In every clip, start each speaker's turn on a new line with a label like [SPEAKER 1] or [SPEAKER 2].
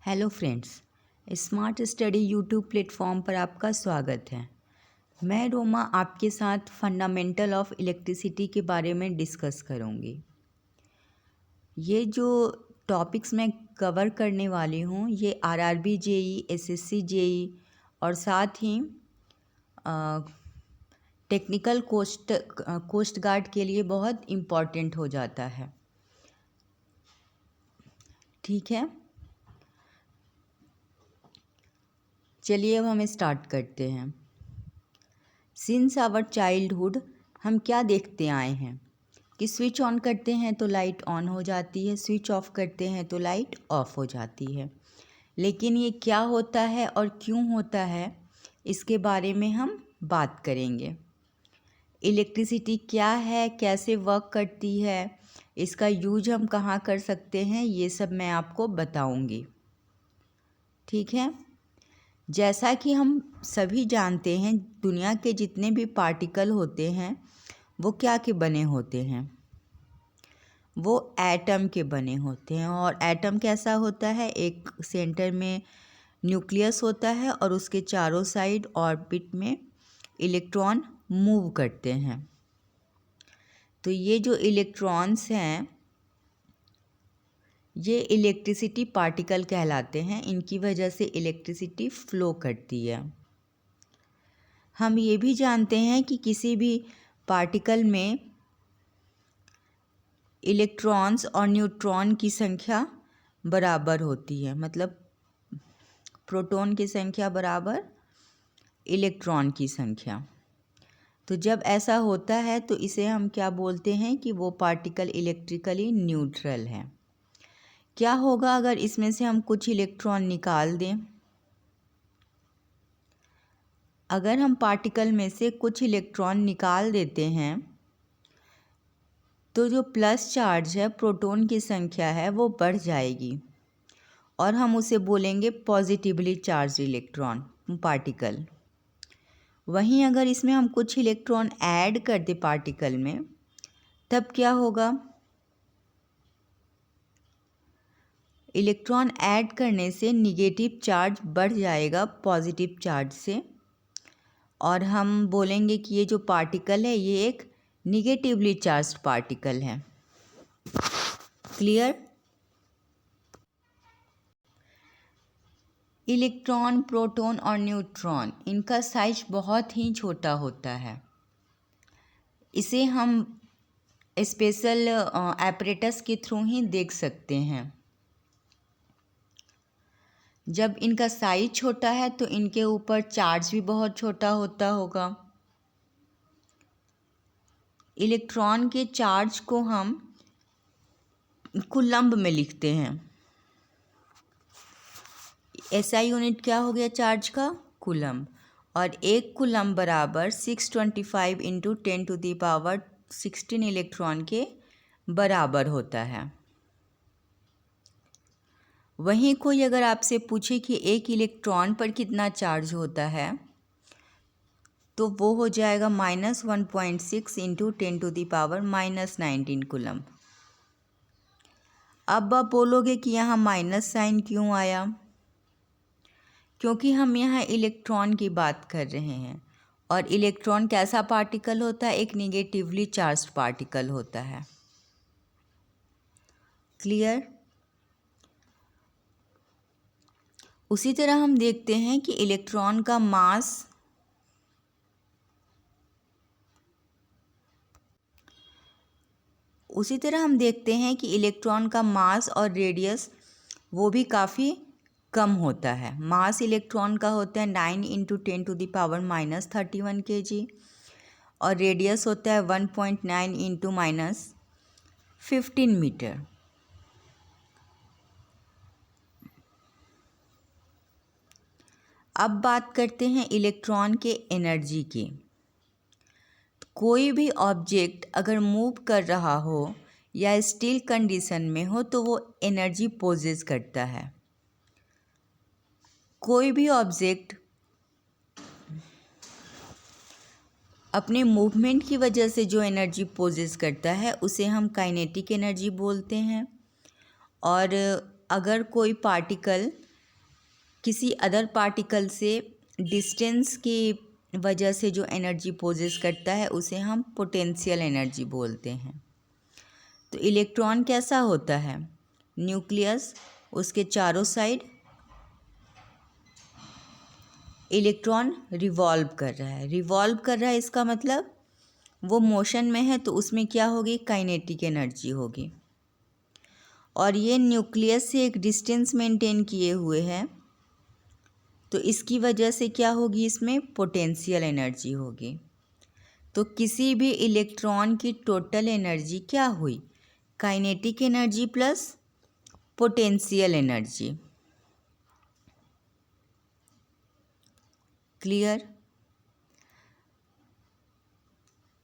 [SPEAKER 1] Hello friends, smart study YouTube platform पर आपका स्वागत है। मैं रोमा आपके साथ फंडामेंटल ऑफ इलेक्ट्रिसिटी के बारे में डिस्कस करूँगी। ये जो टॉपिक्स मैं कवर करने वाली हूँ ये आरआरबी जेई, एसएससी जेई और साथ ही टेक्निकल कोस्ट गार्ड के लिए बहुत इम्पॉर्टेंट हो जाता है। ठीक है, चलिए अब हम स्टार्ट करते हैं। सिंस आवर चाइल्डहुड हम क्या देखते आए हैं कि स्विच ऑन करते हैं तो लाइट ऑन हो जाती है, स्विच ऑफ करते हैं तो लाइट ऑफ हो जाती है। लेकिन ये क्या होता है और क्यों होता है, इसके बारे में हम बात करेंगे। इलेक्ट्रिसिटी क्या है, कैसे वर्क करती है, इसका यूज हम कहाँ कर सकते हैं, ये सब मैं आपको बताऊंगी। ठीक है, जैसा कि हम सभी जानते हैं दुनिया के जितने भी पार्टिकल होते हैं वो क्या के बने होते हैं, वो एटम के बने होते हैं। और एटम कैसा होता है, एक सेंटर में न्यूक्लियस होता है और उसके चारों साइड ऑर्बिट में इलेक्ट्रॉन मूव करते हैं। तो ये जो इलेक्ट्रॉन्स हैं ये इलेक्ट्रिसिटी पार्टिकल कहलाते हैं, इनकी वजह से इलेक्ट्रिसिटी फ्लो करती है। हम ये भी जानते हैं कि किसी भी पार्टिकल में इलेक्ट्रॉन्स और न्यूट्रॉन की संख्या बराबर होती है, मतलब प्रोटॉन की संख्या बराबर इलेक्ट्रॉन की संख्या। तो जब ऐसा होता है तो इसे हम क्या बोलते हैं कि वो पार्टिकल इलेक्ट्रिकली न्यूट्रल है। क्या होगा अगर इसमें से हम कुछ इलेक्ट्रॉन निकाल दें? अगर हम पार्टिकल में से कुछ इलेक्ट्रॉन निकाल देते हैं तो जो प्लस चार्ज है, प्रोटॉन की संख्या है, वो बढ़ जाएगी और हम उसे बोलेंगे पॉजिटिवली चार्ज इलेक्ट्रॉन पार्टिकल। वहीं अगर इसमें हम कुछ इलेक्ट्रॉन ऐड कर दें पार्टिकल में, तब क्या होगा? इलेक्ट्रॉन ऐड करने से निगेटिव चार्ज बढ़ जाएगा पॉजिटिव चार्ज से और हम बोलेंगे कि ये जो पार्टिकल है ये एक निगेटिवली चार्ज्ड पार्टिकल है। क्लियर? इलेक्ट्रॉन, प्रोटॉन और न्यूट्रॉन, इनका साइज बहुत ही छोटा होता है। इसे हम स्पेशल एपरेटस के थ्रू ही देख सकते हैं। जब इनका साइज छोटा है तो इनके ऊपर चार्ज भी बहुत छोटा होता होगा। इलेक्ट्रॉन के चार्ज को हम कूलम्ब में लिखते हैं। एसआई यूनिट क्या हो गया चार्ज का? कूलम्ब। और एक कूलम्ब बराबर 625 इंटू 10⁻16 इलेक्ट्रॉन के बराबर होता है। वहीं कोई अगर आपसे पूछे कि एक इलेक्ट्रॉन पर कितना चार्ज होता है तो वो हो जाएगा -1.6 इंटू 10⁻−19 कूलम्ब। अब आप बोलोगे कि यहाँ माइनस साइन क्यों आया? क्योंकि हम यहाँ इलेक्ट्रॉन की बात कर रहे हैं और इलेक्ट्रॉन कैसा पार्टिकल होता है? एक निगेटिवली चार्ज्ड पार्टिकल होता है। क्लियर? उसी तरह हम देखते हैं कि इलेक्ट्रॉन का मास और रेडियस वो भी काफ़ी कम होता है। मास इलेक्ट्रॉन का होता है 9 इंटू 10⁻−31 kg और रेडियस होता है 1.9 इंटू -15 मीटर। अब बात करते हैं इलेक्ट्रॉन के एनर्जी की। कोई भी ऑब्जेक्ट अगर मूव कर रहा हो या स्टिल कंडीशन में हो तो वो एनर्जी पोजेस करता है। कोई भी ऑब्जेक्ट अपने मूवमेंट की वजह से जो एनर्जी पोजेस करता है उसे हम काइनेटिक एनर्जी बोलते हैं। और अगर कोई पार्टिकल किसी अदर पार्टिकल से डिस्टेंस की वजह से जो एनर्जी पोजेस करता है उसे हम पोटेंशियल एनर्जी बोलते हैं। तो इलेक्ट्रॉन कैसा होता है? न्यूक्लियस, उसके चारों साइड इलेक्ट्रॉन रिवॉल्व कर रहा है। रिवॉल्व कर रहा है इसका मतलब वो मोशन में है, तो उसमें क्या होगी? काइनेटिक एनर्जी होगी। और ये न्यूक्लियस से एक डिस्टेंस मेंटेन किए हुए है, तो इसकी वजह से क्या होगी? इसमें पोटेंशियल एनर्जी होगी। तो किसी भी इलेक्ट्रॉन की टोटल एनर्जी क्या हुई? Kinetic energy plus potential energy. Clear?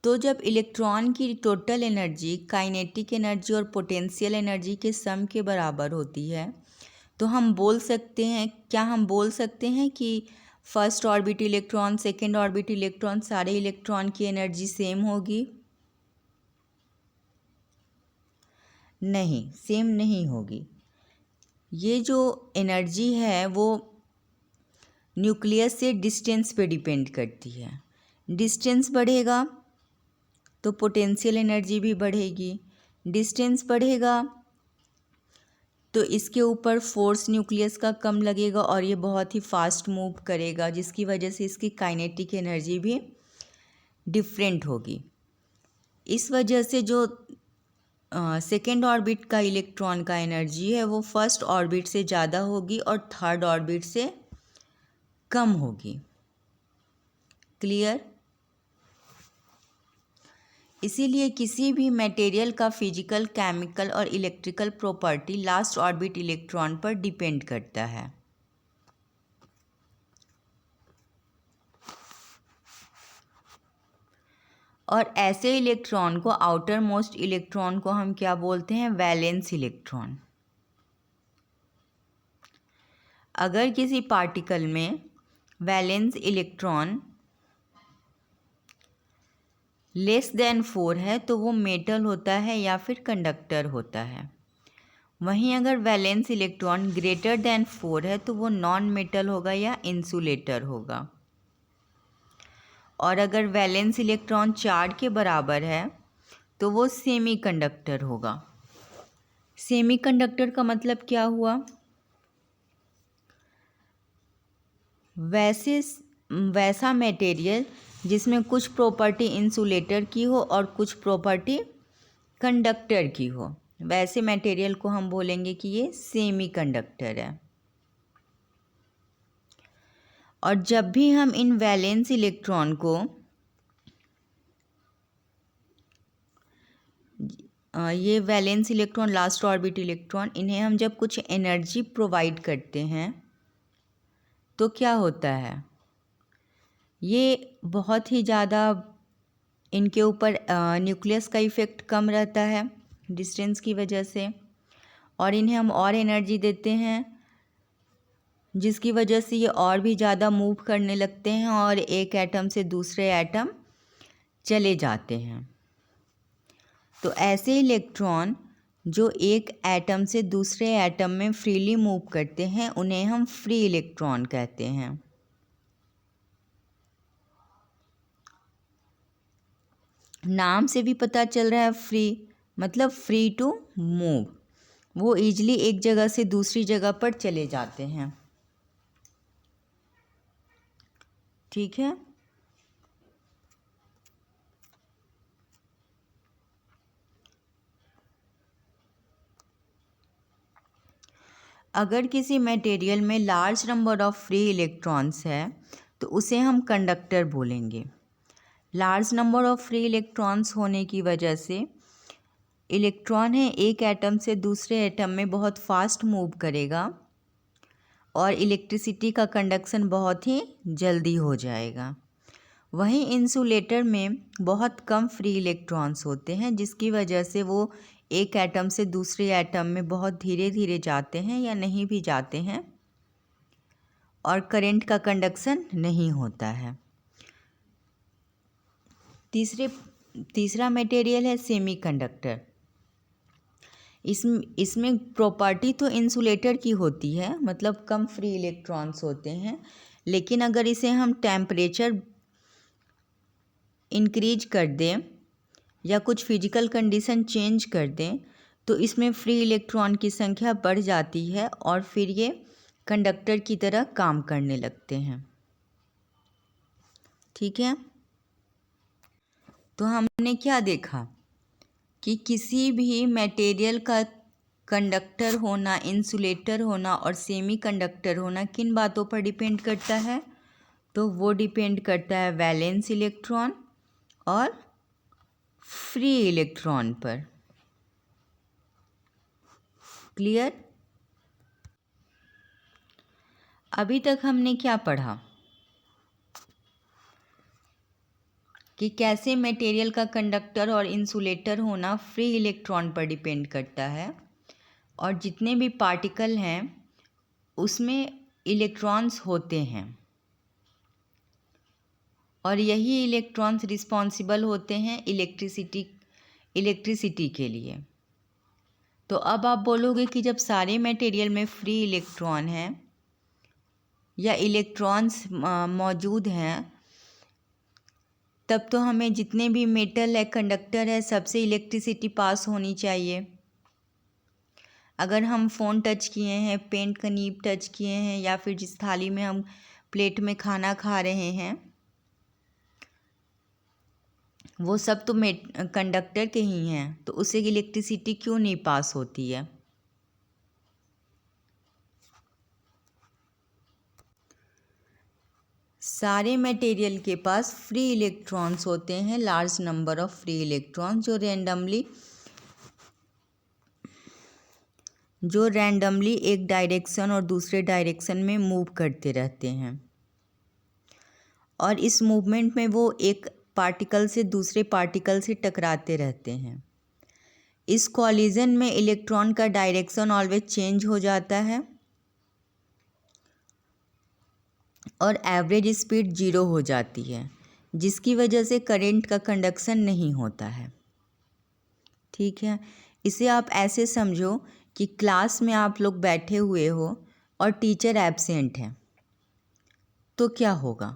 [SPEAKER 1] तो जब इलेक्ट्रॉन की टोटल एनर्जी काइनेटिक एनर्जी और पोटेंशियल एनर्जी के सम के बराबर होती है, तो हम बोल सकते हैं, क्या हम बोल सकते हैं कि first orbit electron, second orbit electron, सारे इलेक्ट्रॉन की एनर्जी सेम होगी? नहीं, सेम नहीं होगी। ये जो एनर्जी है वो न्यूक्लियस से डिस्टेंस पे डिपेंड करती है। डिस्टेंस बढ़ेगा तो पोटेंशियल एनर्जी भी बढ़ेगी। डिस्टेंस बढ़ेगा तो इसके ऊपर फोर्स न्यूक्लियस का कम लगेगा और ये बहुत ही फास्ट मूव करेगा, जिसकी वजह से इसकी काइनेटिक एनर्जी भी डिफरेंट होगी। इस वजह से जो सेकेंड ऑर्बिट का इलेक्ट्रॉन का एनर्जी है वो फर्स्ट ऑर्बिट से ज़्यादा होगी और थर्ड ऑर्बिट से कम होगी। क्लियर? इसीलिए किसी भी मटेरियल का फिजिकल, केमिकल और electrical property last orbit electron पर डिपेंड करता है। और ऐसे इलेक्ट्रॉन को, आउटर मोस्ट इलेक्ट्रॉन को हम क्या बोलते हैं? Valence electron. अगर किसी पार्टिकल में वैलेंस इलेक्ट्रॉन लेस देन 4 है तो वो मेटल होता है या फिर कंडक्टर होता है। वहीं अगर वैलेंस इलेक्ट्रॉन ग्रेटर देन 4 है तो वो नॉन मेटल होगा या इंसुलेटर होगा। और अगर वैलेंस इलेक्ट्रॉन 4 के बराबर है तो वो सेमी कंडक्टर होगा। सेमी कंडक्टर का मतलब क्या हुआ? वैसा मटेरियल जिसमें कुछ प्रॉपर्टी इंसुलेटर की हो और कुछ प्रॉपर्टी कंडक्टर की हो, वैसे मटेरियल को हम बोलेंगे कि ये सेमी कंडक्टर है। और जब भी हम इन वैलेंस इलेक्ट्रॉन को ये valence electron, last orbit electron, इन्हें हम जब कुछ एनर्जी प्रोवाइड करते हैं तो क्या होता है? ये बहुत ही ज़्यादा, इनके ऊपर न्यूक्लियस का इफ़ेक्ट कम रहता है डिस्टेंस की वजह से, और इन्हें हम और एनर्जी देते हैं जिसकी वजह से ये और भी ज़्यादा मूव करने लगते हैं और एक एटम से दूसरे एटम चले जाते हैं। तो ऐसे इलेक्ट्रॉन जो एक एटम से दूसरे एटम में फ्रीली मूव करते हैं उन्हें हम फ्री इलेक्ट्रॉन कहते हैं। नाम से भी पता चल रहा है, फ्री मतलब फ्री टू मूव, वो ईजिली एक जगह से दूसरी जगह पर चले जाते हैं। ठीक है? अगर किसी मटेरियल में large number of free electrons है तो उसे हम कंडक्टर बोलेंगे। Large number of free electrons होने की वजह से इलेक्ट्रॉन है एक एटम से दूसरे एटम में बहुत फास्ट मूव करेगा और इलेक्ट्रिसिटी का कंडक्शन बहुत ही जल्दी हो जाएगा। वहीं इंसुलेटर में बहुत कम फ्री इलेक्ट्रॉन्स होते हैं जिसकी वजह से वो एक एटम से दूसरे एटम में बहुत धीरे धीरे जाते हैं या नहीं भी जाते हैं और करंट का कंडक्शन नहीं होता है। तीसरा मटेरियल है सेमीकंडक्टर। इसमें प्रॉपर्टी तो इंसुलेटर की होती है, मतलब कम फ्री इलेक्ट्रॉन्स होते हैं, लेकिन अगर इसे हम टेम्परेचर इंक्रीज कर दें या कुछ फिजिकल कंडीशन चेंज कर दें तो इसमें फ्री इलेक्ट्रॉन की संख्या बढ़ जाती है और फिर ये कंडक्टर की तरह काम करने लगते हैं। ठीक है, तो हमने क्या देखा कि किसी भी मटेरियल का कंडक्टर होना, इंसुलेटर होना और सेमी कंडक्टर होना किन बातों पर डिपेंड करता है, तो वो डिपेंड करता है वैलेंस इलेक्ट्रॉन और फ्री इलेक्ट्रॉन पर। क्लियर? अभी तक हमने क्या पढ़ा कि कैसे मटेरियल का कंडक्टर और इंसुलेटर होना फ्री इलेक्ट्रॉन पर डिपेंड करता है और जितने भी पार्टिकल हैं उसमें इलेक्ट्रॉन्स होते हैं और यही इलेक्ट्रॉन्स रिस्पॉन्सिबल होते हैं इलेक्ट्रिसिटी के लिए। तो अब आप बोलोगे कि जब सारे मटेरियल में फ्री इलेक्ट्रॉन हैं या इलेक्ट्रॉन्स मौजूद हैं तब तो हमें जितने भी मेटल है, कंडक्टर है, सबसे इलेक्ट्रिसिटी पास होनी चाहिए। अगर हम फ़ोन टच किए हैं, पेन का नीब टच किए हैं या फिर जिस थाली में हम प्लेट में खाना खा रहे हैं वो सब तो कंडक्टर के ही हैं, तो उससे इलेक्ट्रिसिटी क्यों नहीं पास होती है? सारे मटेरियल के पास फ्री इलेक्ट्रॉन्स होते हैं, large number of free electrons जो रैंडमली एक डायरेक्शन और दूसरे डायरेक्शन में मूव करते रहते हैं और इस मूवमेंट में वो एक पार्टिकल से दूसरे पार्टिकल से टकराते रहते हैं। इस कॉलिजन में इलेक्ट्रॉन का डायरेक्शन ऑलवेज चेंज हो जाता है और एवरेज स्पीड 0 हो जाती है, जिसकी वजह से करंट का कंडक्शन नहीं होता है। ठीक है, इसे आप ऐसे समझो कि क्लास में आप लोग बैठे हुए हो और टीचर एब्सेंट है तो क्या होगा?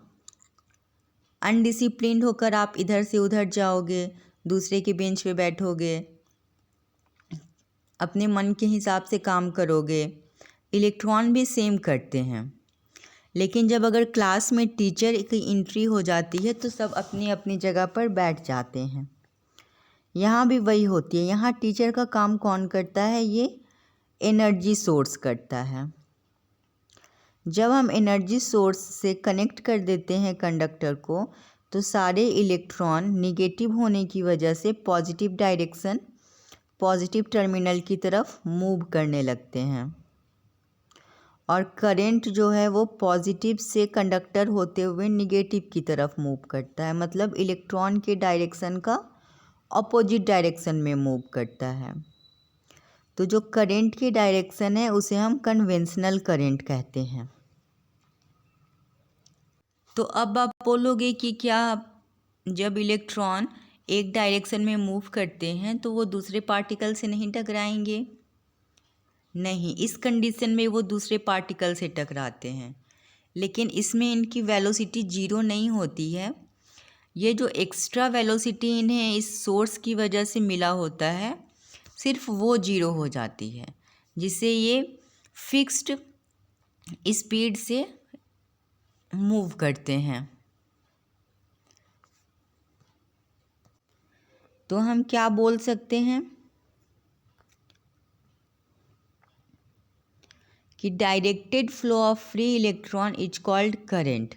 [SPEAKER 1] अनडिसिप्लिन्ड होकर आप इधर से उधर जाओगे, दूसरे के बेंच पे बैठोगे, अपने मन के हिसाब से काम करोगे। इलेक्ट्रॉन भी सेम करते हैं, लेकिन जब अगर क्लास में टीचर की एंट्री हो जाती है तो सब अपनी अपनी जगह पर बैठ जाते हैं। यहाँ भी वही होती है। यहाँ टीचर का काम कौन करता है? ये एनर्जी सोर्स करता है। जब हम एनर्जी सोर्स से कनेक्ट कर देते हैं कंडक्टर को तो सारे इलेक्ट्रॉन निगेटिव होने की वजह से पॉजिटिव टर्मिनल की तरफ मूव करने लगते हैं और करंट जो है वो पॉजिटिव से कंडक्टर होते हुए निगेटिव की तरफ मूव करता है, मतलब इलेक्ट्रॉन के डायरेक्शन का अपोजिट डायरेक्शन में मूव करता है। तो जो करंट की डायरेक्शन है उसे हम कन्वेंशनल करंट कहते हैं। तो अब आप बोलोगे कि क्या जब इलेक्ट्रॉन एक डायरेक्शन में मूव करते हैं तो वो दूसरे पार्टिकल से नहीं टकराएंगे? नहीं, इस कंडीशन में वो दूसरे पार्टिकल से टकराते हैं, लेकिन इसमें इनकी वेलोसिटी 0 नहीं होती है। ये जो एक्स्ट्रा वेलोसिटी इन्हें इस सोर्स की वजह से मिला होता है सिर्फ वो 0 हो जाती है, जिससे ये फिक्स्ड स्पीड से मूव करते हैं। तो हम क्या बोल सकते हैं कि directed flow of free electron is called current.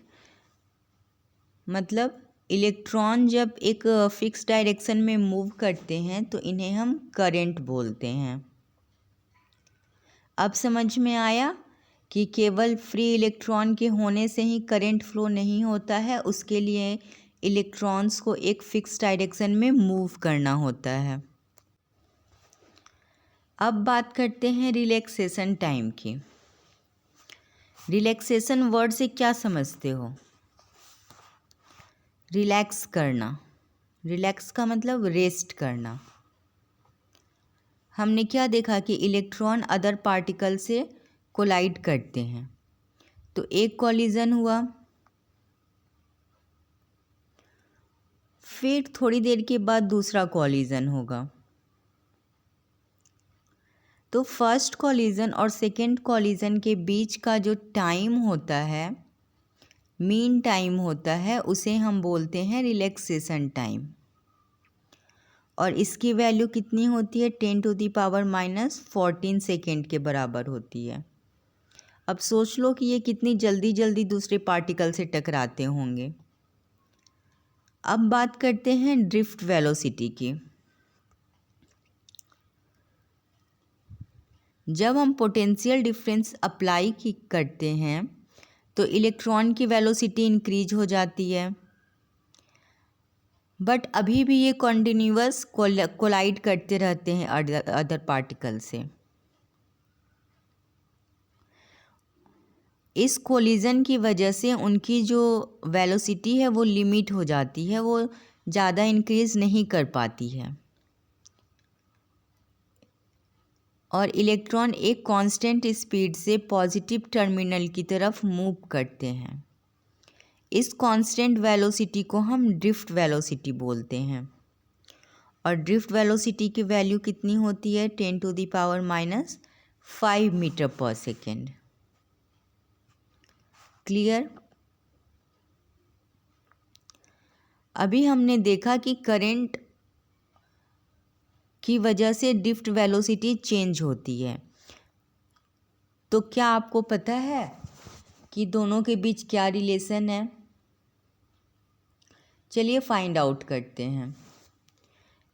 [SPEAKER 1] मतलब इलेक्ट्रॉन जब एक फिक्स डायरेक्शन में मूव करते हैं तो इन्हें हम करंट बोलते हैं। अब समझ में आया कि केवल फ्री इलेक्ट्रॉन के होने से ही करंट फ्लो नहीं होता है, उसके लिए इलेक्ट्रॉन्स को एक फिक्स डायरेक्शन में मूव करना होता है। अब बात करते हैं रिलैक्सेशन टाइम की। रिलैक्सेशन वर्ड से क्या समझते हो? रिलैक्स करना। रिलैक्स का मतलब रेस्ट करना। हमने क्या देखा कि इलेक्ट्रॉन अदर पार्टिकल से कोलाइड करते हैं। तो एक कॉलिजन हुआ, फिर थोड़ी देर के बाद दूसरा कॉलिजन होगा। तो फर्स्ट कॉलिजन और सेकेंड कॉलिजन के बीच का जो टाइम होता है, मीन टाइम होता है, उसे हम बोलते हैं रिलैक्सेशन टाइम। और इसकी वैल्यू कितनी होती है? 10⁻⁻14 सेकेंड के बराबर होती है। अब सोच लो कि ये कितनी जल्दी जल्दी दूसरे पार्टिकल से टकराते होंगे। अब बात करते हैं ड्रिफ्ट वेलोसिटी की। जब हम पोटेंशियल डिफरेंस अप्लाई करते हैं तो इलेक्ट्रॉन की वेलोसिटी इंक्रीज हो जाती है, बट अभी भी ये कॉन्टिन्यूअस कोलाइड करते रहते हैं अदर पार्टिकल से। इस कोलिजन की वजह से उनकी जो वेलोसिटी है वो लिमिट हो जाती है, वो ज़्यादा इंक्रीज नहीं कर पाती है और इलेक्ट्रॉन एक कांस्टेंट स्पीड से पॉजिटिव टर्मिनल की तरफ मूव करते हैं। इस कांस्टेंट वेलोसिटी को हम ड्रिफ्ट वेलोसिटी बोलते हैं। और ड्रिफ्ट वेलोसिटी की वैल्यू कितनी होती है? 10⁻⁻5 मीटर पर सेकेंड। क्लियर? अभी हमने देखा कि करंट की वजह से ड्रिफ्ट वेलोसिटी चेंज होती है। तो क्या आपको पता है कि दोनों के बीच क्या रिलेशन है? चलिए फाइंड आउट करते हैं।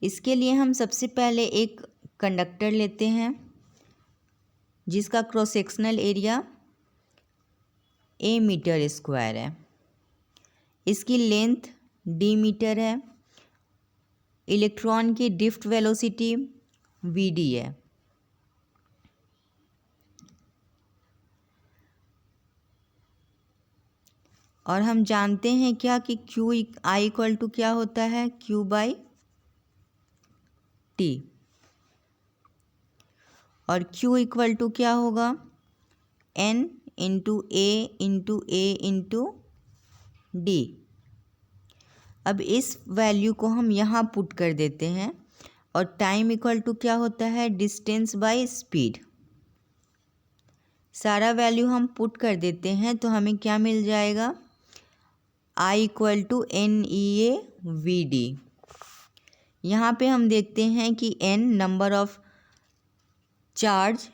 [SPEAKER 1] इसके लिए हम सबसे पहले एक कंडक्टर लेते हैं जिसका cross sectional area a metre square है। इसकी लेंथ d मीटर है। इलेक्ट्रॉन की ड्रिफ्ट वेलोसिटी vd है। और हम जानते हैं क्या कि q i इक्वल टू क्या होता है? q/t। और q इक्वल टू क्या होगा? n into a into d। अब इस वैल्यू को हम यहाँ पुट कर देते हैं और टाइम इक्वल टू क्या होता है? Distance by speed. सारा वैल्यू हम पुट कर देते हैं तो हमें क्या मिल जाएगा? I equal to NEAVD। यहाँ पे हम देखते हैं कि N number of charge,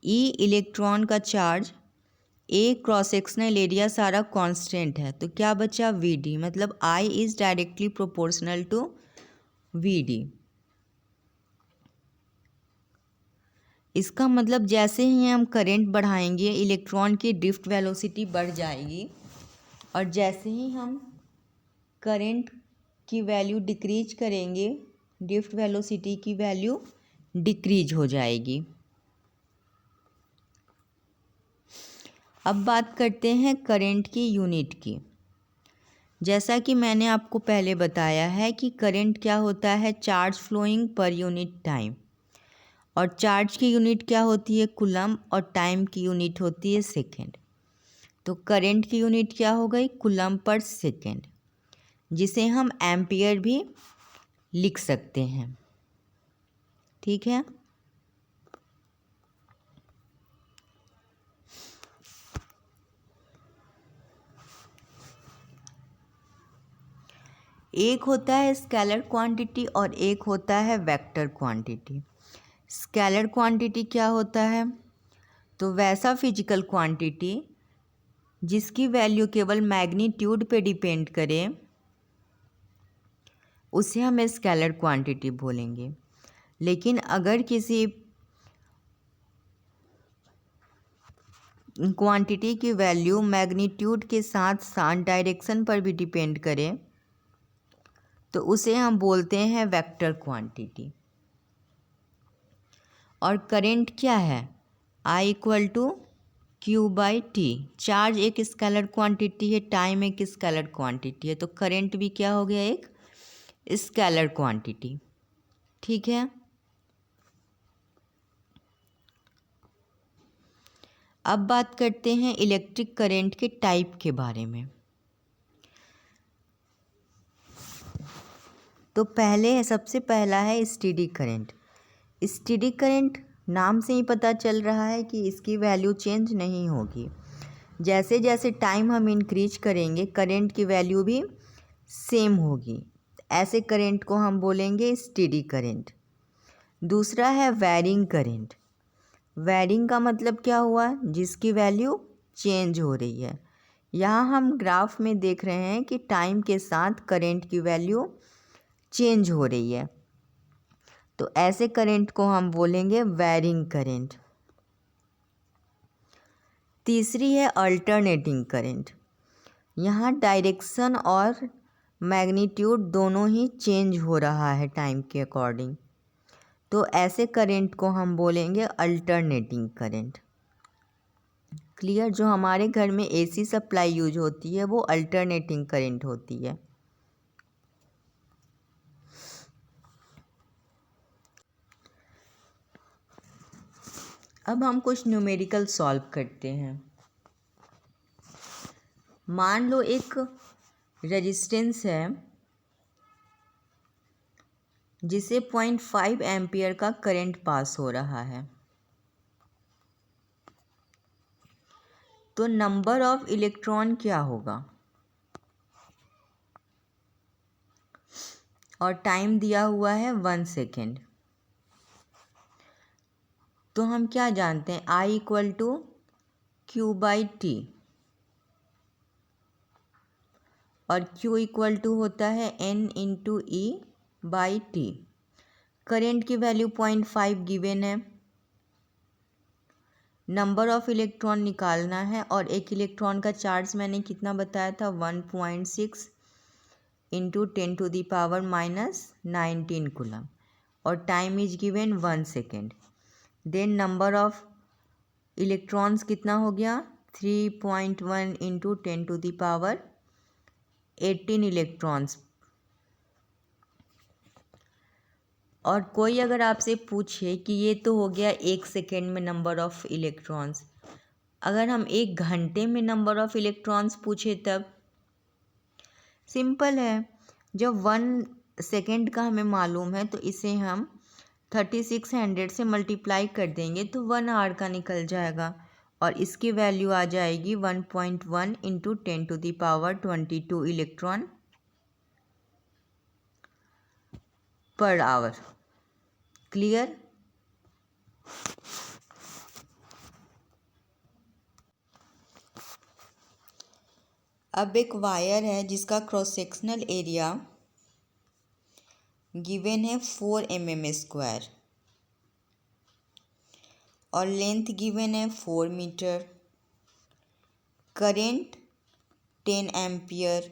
[SPEAKER 1] E electron का चार्ज, A क्रॉस सेक्शनल एरिया सारा कांस्टेंट है। तो क्या बचा? VD। मतलब I is directly proportional to VD। इसका मतलब जैसे ही हम करंट बढ़ाएंगे इलेक्ट्रॉन की ड्रिफ्ट वेलोसिटी बढ़ जाएगी और जैसे ही हम करंट की वैल्यू डिक्रीज करेंगे ड्रिफ्ट वेलोसिटी की वैल्यू डिक्रीज हो जाएगी। अब बात करते हैं करंट की यूनिट की। जैसा कि मैंने आपको पहले बताया है कि करंट क्या होता है? Charge flowing per unit time. और चार्ज की यूनिट क्या होती है? कूलम। और टाइम की यूनिट होती है सेकेंड। तो करंट की यूनिट क्या हो गई? कूलम पर सेकेंड, जिसे हम एम्पियर भी लिख सकते हैं। ठीक है। एक होता है स्केलर क्वांटिटी और एक होता है वेक्टर क्वांटिटी। स्केलर क्वांटिटी क्या होता है? तो वैसा फिजिकल क्वांटिटी जिसकी वैल्यू केवल मैग्नीट्यूड पे डिपेंड करे उसे हम स्केलर क्वांटिटी बोलेंगे। लेकिन अगर किसी क्वांटिटी की वैल्यू मैग्नीट्यूड के साथ साथ डायरेक्शन पर भी डिपेंड करे तो उसे हम बोलते हैं वेक्टर क्वांटिटी। और करंट क्या है? I equal to Q/T। Charge एक स्केलर क्वांटिटी है, टाइम एक स्केलर क्वांटिटी है, तो करंट भी क्या हो गया? एक स्केलर क्वांटिटी। ठीक है। अब बात करते हैं इलेक्ट्रिक करंट के टाइप के बारे में। तो सबसे पहला है स्टेडी करंट। स्टेडी करंट नाम से ही पता चल रहा है कि इसकी वैल्यू चेंज नहीं होगी। जैसे जैसे टाइम हम इंक्रीज करेंगे करंट की वैल्यू भी सेम होगी। ऐसे करंट को हम बोलेंगे स्टेडी करंट। दूसरा है वैरिंग करंट। वैरिंग का मतलब क्या हुआ? जिसकी वैल्यू चेंज हो रही है। यहाँ हम ग्राफ में देख रहे हैं कि टाइम के साथ करंट की वैल्यू चेंज हो रही है, तो ऐसे करंट को हम बोलेंगे वैरिंग करंट। तीसरी है अल्टरनेटिंग करंट। यहाँ डायरेक्शन और मैग्नीट्यूड दोनों ही चेंज हो रहा है टाइम के अकॉर्डिंग, तो ऐसे करंट को हम बोलेंगे अल्टरनेटिंग करंट। क्लियर? जो हमारे घर में एसी सप्लाई यूज होती है वो अल्टरनेटिंग करंट होती है। अब हम कुछ न्यूमेरिकल सॉल्व करते हैं। मान लो एक रेजिस्टेंस है जिसे 0.5 एम्पियर का करंट पास हो रहा है, तो नंबर ऑफ इलेक्ट्रॉन क्या होगा? और टाइम दिया हुआ है 1 सेकेंड। तो हम क्या जानते हैं? I इक्वल टू Q/T, और Q इक्वल टू होता है N इंटू E/T। करेंट की वैल्यू 0.5 गिवन है। नंबर ऑफ इलेक्ट्रॉन निकालना है, और एक इलेक्ट्रॉन का चार्ज मैंने कितना बताया था? 1.6 इंटू 10⁻⁻19 कूलम, और time is given 1 second. Then number of electrons कितना हो गया? 3.1 इंटू 10⁻18 इलेक्ट्रॉन्स। और कोई अगर आपसे पूछे कि ये तो हो गया 1 सेकेंड में नंबर ऑफ इलेक्ट्रॉन्स, अगर हम 1 घंटे में नंबर ऑफ इलेक्ट्रॉन्स पूछे तब? सिंपल है, जब 1 सेकेंड का हमें मालूम है तो इसे हम 3600 से मल्टीप्लाई कर देंगे तो 1 आवर का निकल जाएगा, और इसकी वैल्यू आ जाएगी 1.1 into 10⁻22 electron per hour. Clear? अब एक वायर है जिसका क्रॉस सेक्शनल एरिया गिवन है 4 mm², और लेंथ गिवन है 4 मीटर। करेंट 10 एम्पियर,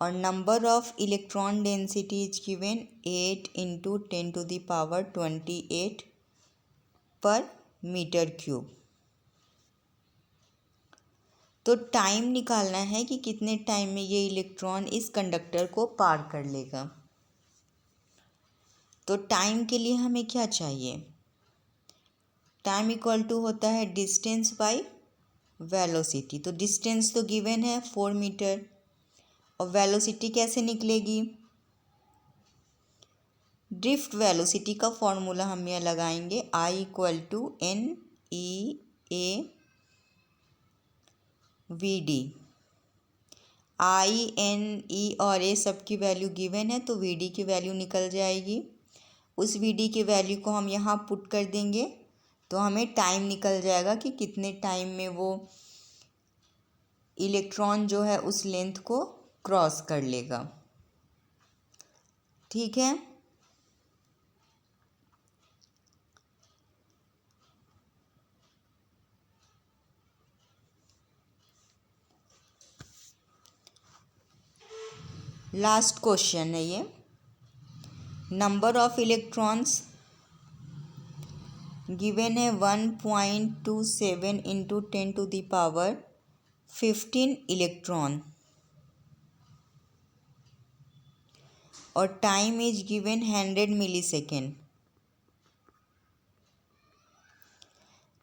[SPEAKER 1] और number of electron density is given 8 into 10⁻28 पर मीटर क्यूब। तो टाइम निकालना है कि कितने टाइम में ये इलेक्ट्रॉन इस कंडक्टर को पार कर लेगा। तो टाइम के लिए हमें क्या चाहिए? टाइम इक्वल टू होता है डिस्टेंस बाय वेलोसिटी। तो डिस्टेंस तो गिवन है 4 मीटर, और वेलोसिटी कैसे निकलेगी? ड्रिफ्ट वेलोसिटी का फॉर्मूला हम यह लगाएंगे, I equal to NEAVD। I, N, E और A सब की वैल्यू गिवन है, तो VD की वैल्यू निकल जाएगी। उस VD की वैल्यू को हम यहाँ पुट कर देंगे तो हमें टाइम निकल जाएगा कि कितने टाइम में वो इलेक्ट्रॉन जो है उस लेंथ को क्रॉस कर लेगा। ठीक है? लास्ट क्वेश्चन है ये। नंबर ऑफ इलेक्ट्रॉन्स गिवन है 1.27 इंटू 10⁻15 इलेक्ट्रॉन। और टाइम इज गिवन 100 मिलीसेकेंड,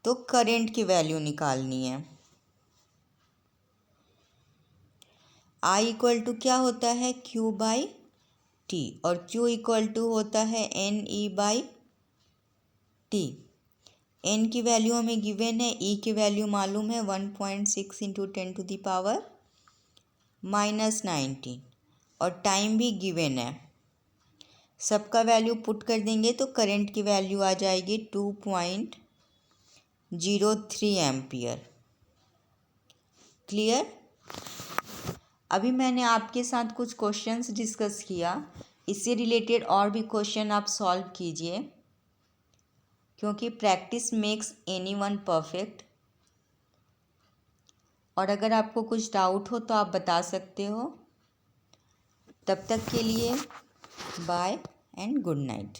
[SPEAKER 1] तो करंट की वैल्यू निकालनी है। आई इक्वल टू क्या होता है, क्यू बाई टी, और क्यू इक्वल टू होता है N E by T. N की वैल्यू हमें गिवन है, ई की वैल्यू मालूम है 1.6 इंटू 10⁻⁻19, और टाइम भी गिवन है। सबका वैल्यू पुट कर देंगे तो करंट की वैल्यू आ जाएगी 2.03 एम्पियर। क्लियर। अभी मैंने आपके साथ कुछ क्वेश्चंस डिस्कस किया, इससे रिलेटेड और भी क्वेश्चन आप सॉल्व कीजिए, क्योंकि प्रैक्टिस मेक्स एनीवन परफेक्ट। और अगर आपको कुछ डाउट हो तो आप बता सकते हो। तब तक के लिए बाय एंड गुड नाइट।